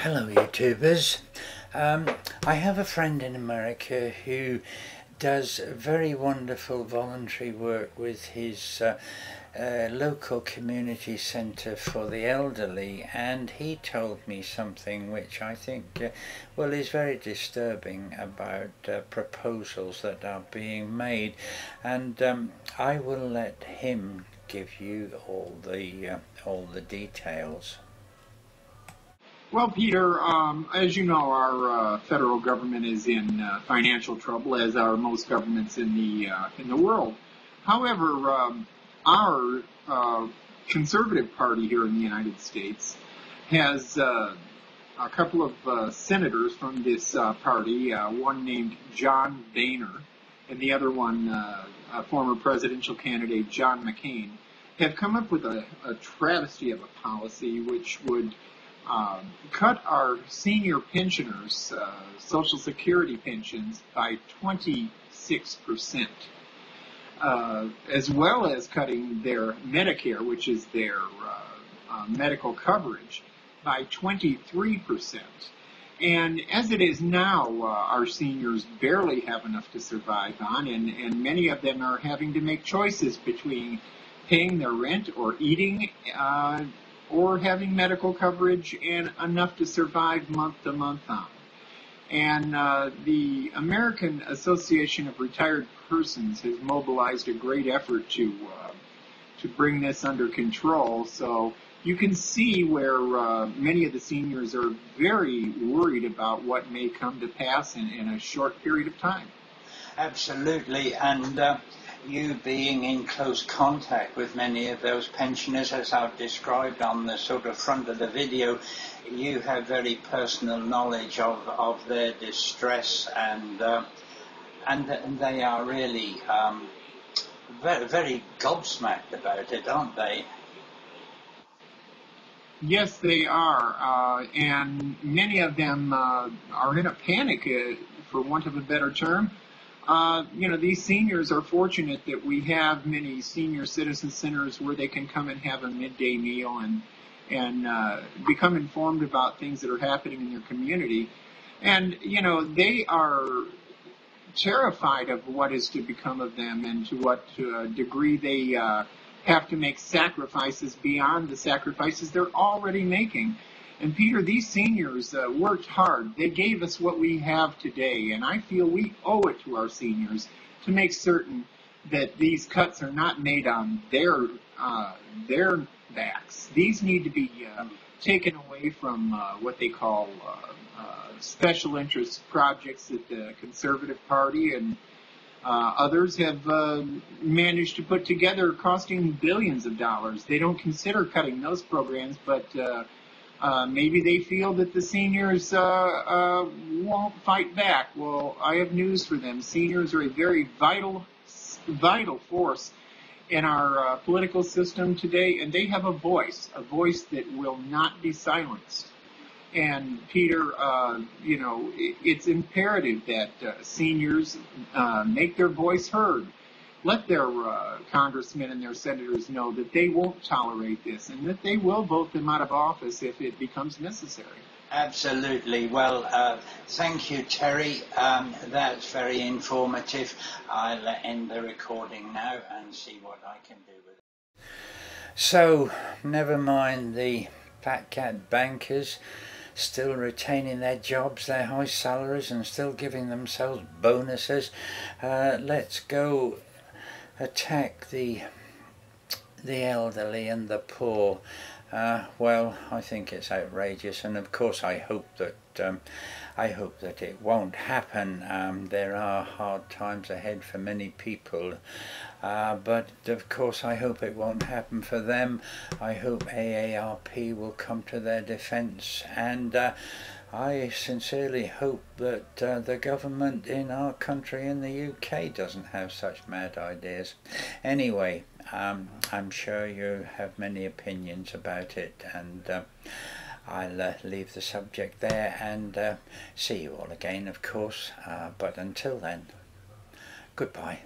Hello YouTubers. I have a friend in America who does very wonderful voluntary work with his local community centre for the elderly, and he told me something which I think is very disturbing about proposals that are being made, and I will let him give you all the details. Well, Peter, as you know, our federal government is in financial trouble, as are most governments in the world. However, our conservative party here in the United States has a couple of senators from this party, one named John Boehner, and the other one, former presidential candidate John McCain, have come up with a travesty of a policy which would cut our senior pensioners' Social Security pensions by 26%, as well as cutting their Medicare, which is their medical coverage, by 23%. And as it is now, our seniors barely have enough to survive on, and many of them are having to make choices between paying their rent or eating, or having medical coverage and enough to survive month to month on. And the American Association of Retired Persons has mobilized a great effort to bring this under control. So you can see where many of the seniors are very worried about what may come to pass in a short period of time. Absolutely, and you being in close contact with many of those pensioners, as I've described on the sort of front of the video, you have very personal knowledge of their distress, and they are really very, very gobsmacked about it, aren't they? Yes, they are, and many of them are in a panic, for want of a better term. These seniors are fortunate that we have many senior citizen centers where they can come and have a midday meal and become informed about things that are happening in their community. And, they are terrified of what is to become of them and to what degree they have to make sacrifices beyond the sacrifices they're already making. And Peter, these seniors worked hard. They gave us what we have today, and I feel we owe it to our seniors to make certain that these cuts are not made on their backs. These need to be taken away from what they call special interest projects that the Conservative Party and others have managed to put together, costing billions of dollars. They don't consider cutting those programs, but maybe they feel that the seniors won't fight back. Well, I have news for them. Seniors are a very vital force in our political system today, and they have a voice that will not be silenced. And Peter, it's imperative that seniors make their voice heard. Let their congressmen and their senators know that they won't tolerate this and that they will vote them out of office if it becomes necessary. Absolutely. Well, thank you, Terry. That's very informative. I'll end the recording now and see what I can do with it. So, never mind the fat cat bankers still retaining their jobs, their high salaries, and still giving themselves bonuses. Let's go attack the elderly and the poor. Well, I think it's outrageous, and of course I hope that it won't happen. There are hard times ahead for many people, but of course I hope it won't happen for them. I hope AARP will come to their defense, and I sincerely hope that the government in our country, in the UK, doesn't have such mad ideas. Anyway, I'm sure you have many opinions about it, and I'll leave the subject there and see you all again, of course, but until then, goodbye.